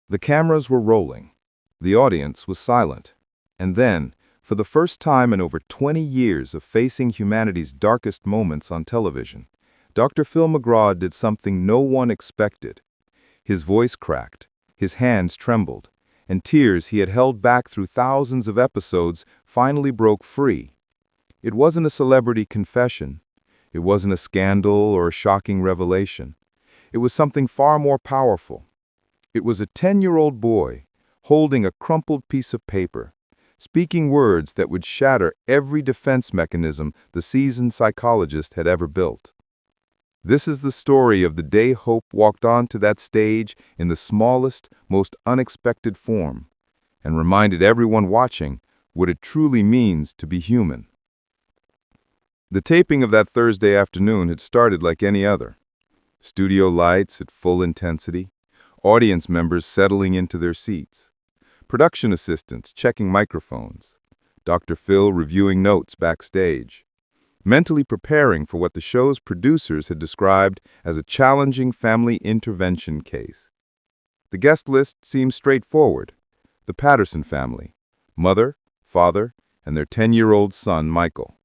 The cameras were rolling. The audience was silent. And then, for the first time in over 20 years of facing humanity's darkest moments on television, Dr. Phil McGraw did something no one expected. His voice cracked, his hands trembled, and tears he had held back through thousands of episodes finally broke free. It wasn't a celebrity confession. It wasn't a scandal or a shocking revelation. It was something far more powerful. It was a 10-year-old boy holding a crumpled piece of paper, speaking words that would shatter every defense mechanism the seasoned psychologist had ever built. This is the story of the day Hope walked onto that stage in the smallest, most unexpected form, and reminded everyone watching what it truly means to be human. The taping of that Thursday afternoon had started like any other. Studio lights at full intensity, audience members settling into their seats, production assistants checking microphones, Dr. Phil reviewing notes backstage, mentally preparing for what the show's producers had described as a challenging family intervention case. The guest list seemed straightforward. The Patterson family, mother, father, and their 10-year-old son, Michael.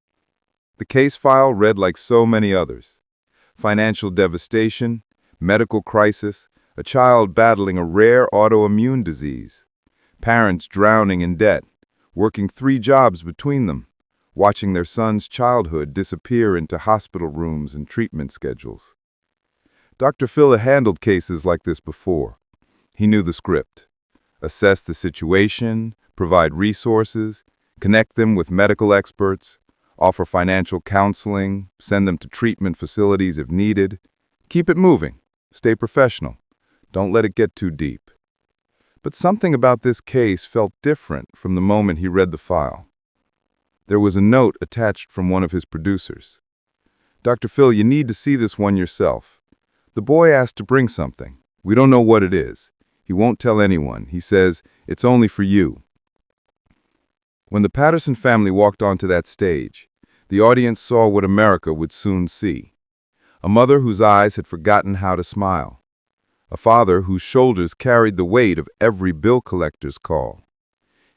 The case file read like so many others. Financial devastation, medical crisis, a child battling a rare autoimmune disease, parents drowning in debt, working 3 jobs between them, watching their son's childhood disappear into hospital rooms and treatment schedules. Dr. Phil had handled cases like this before. He knew the script. Assess the situation, provide resources, connect them with medical experts, offer financial counseling, send them to treatment facilities if needed. Keep it moving. Stay professional. Don't let it get too deep. But something about this case felt different from the moment he read the file. There was a note attached from one of his producers. "Dr. Phil, you need to see this one yourself. The boy asked to bring something. We don't know what it is. He won't tell anyone. He says, it's only for you." When the Patterson family walked onto that stage, the audience saw what America would soon see. A mother whose eyes had forgotten how to smile. A father whose shoulders carried the weight of every bill collector's call.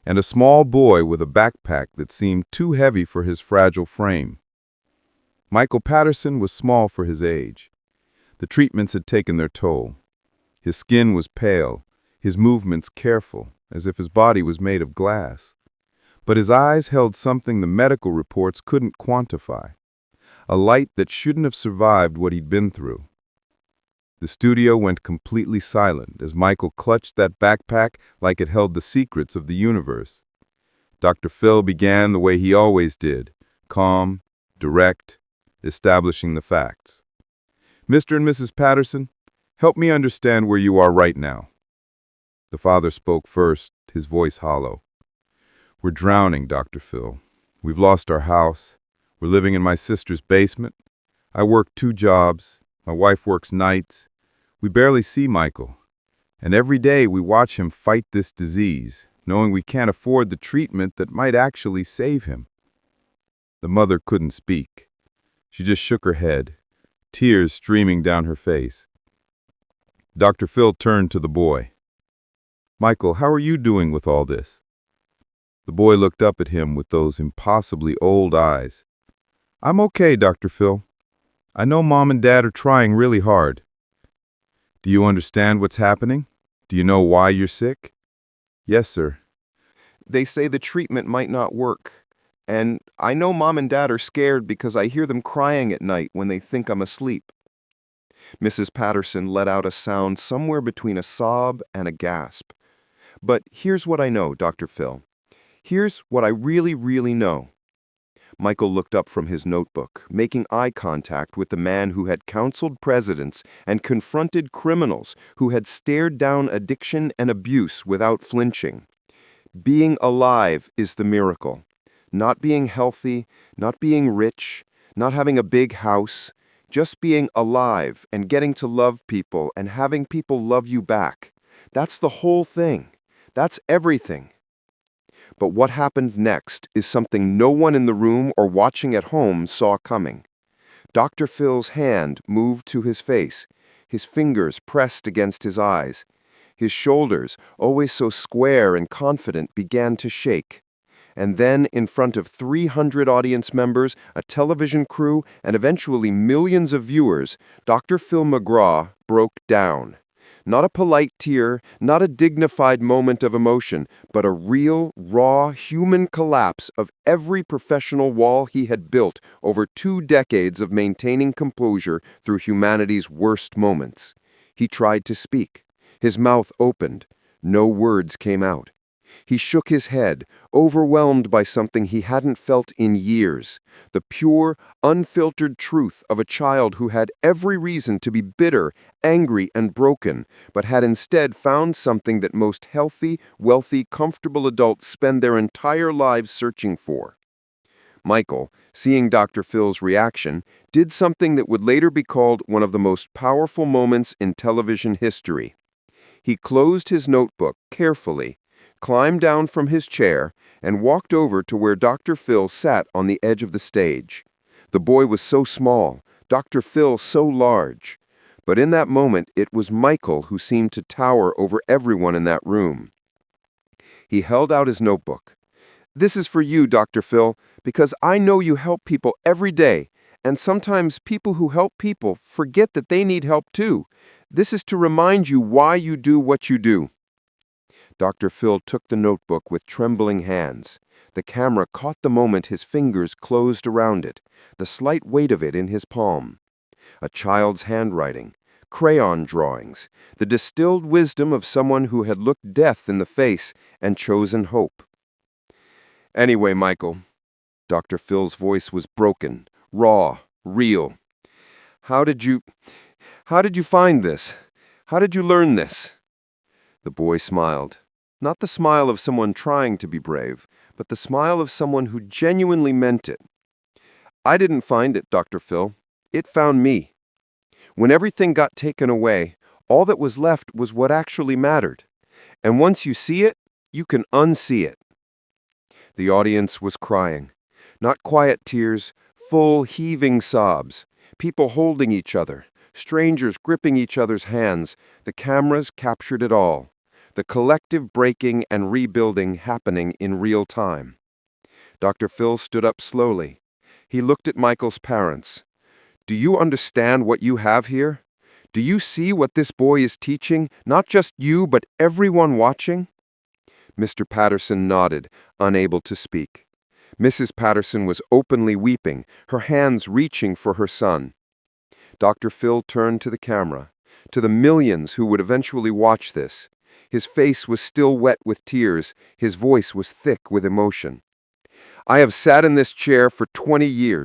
And a small boy with a backpack that seemed too heavy for his fragile frame. Michael Patterson was small for his age. The treatments had taken their toll. His skin was pale, his movements careful, as if his body was made of glass. But his eyes held something the medical reports couldn't quantify, a light that shouldn't have survived what he'd been through. The studio went completely silent as Michael clutched that backpack like it held the secrets of the universe. Dr. Phil began the way he always did, calm, direct, establishing the facts. "Mr. and Mrs. Patterson, help me understand where you are right now." The father spoke first, his voice hollow. "We're drowning, Dr. Phil. We've lost our house. We're living in my sister's basement. I work 2 jobs. My wife works nights. We barely see Michael. And every day we watch him fight this disease, knowing we can't afford the treatment that might actually save him." The mother couldn't speak. She just shook her head, tears streaming down her face. Dr. Phil turned to the boy. "Michael, how are you doing with all this?" The boy looked up at him with those impossibly old eyes. "I'm okay, Dr. Phil. I know Mom and Dad are trying really hard." "Do you understand what's happening? Do you know why you're sick?" "Yes, sir." "They say the treatment might not work. And I know Mom and Dad are scared because I hear them crying at night when they think I'm asleep." Mrs. Patterson let out a sound somewhere between a sob and a gasp. "But here's what I know, Dr. Phil. Here's what I really know." Michael looked up from his notebook, making eye contact with the man who had counseled presidents and confronted criminals, who had stared down addiction and abuse without flinching. Being alive is the miracle. Not being healthy, not being rich, not having a big house, just being alive and getting to love people and having people love you back. That's the whole thing. That's everything. But what happened next is something no one in the room or watching at home saw coming. Dr. Phil's hand moved to his face, his fingers pressed against his eyes. His shoulders, always so square and confident, began to shake. And then, in front of 300 audience members, a television crew, and eventually millions of viewers, Dr. Phil McGraw broke down. Not a polite tear, not a dignified moment of emotion, but a real, raw, human collapse of every professional wall he had built over 2 decades of maintaining composure through humanity's worst moments. He tried to speak. His mouth opened. No words came out. He shook his head, overwhelmed by something he hadn't felt in years, the pure, unfiltered truth of a child who had every reason to be bitter, angry, and broken, but had instead found something that most healthy, wealthy, comfortable adults spend their entire lives searching for. Michael, seeing Dr. Phil's reaction, did something that would later be called one of the most powerful moments in television history. He closed his notebook carefully, climbed down from his chair, and walked over to where Dr. Phil sat on the edge of the stage. The boy was so small, Dr. Phil so large. But in that moment, it was Michael who seemed to tower over everyone in that room. He held out his notebook. "This is for you, Dr. Phil, because I know you help people every day, and sometimes people who help people forget that they need help too. This is to remind you why you do what you do." Dr. Phil took the notebook with trembling hands. The camera caught the moment his fingers closed around it, the slight weight of it in his palm. A child's handwriting, crayon drawings, the distilled wisdom of someone who had looked death in the face and chosen hope. "Anyway, Michael," Dr. Phil's voice was broken, raw, real. How did you find this? How did you learn this?" The boy smiled. Not the smile of someone trying to be brave, but the smile of someone who genuinely meant it. "I didn't find it, Dr. Phil. It found me. When everything got taken away, all that was left was what actually mattered. And once you see it, you can unsee it." The audience was crying. Not quiet tears, full, heaving sobs. People holding each other, strangers gripping each other's hands. The cameras captured it all. The collective breaking and rebuilding happening in real time. Dr. Phil stood up slowly. He looked at Michael's parents. "Do you understand what you have here? Do you see what this boy is teaching, not just you, but everyone watching?" Mr. Patterson nodded, unable to speak. Mrs. Patterson was openly weeping, her hands reaching for her son. Dr. Phil turned to the camera, to the millions who would eventually watch this. His face was still wet with tears, his voice was thick with emotion. "I have sat in this chair for 20 years.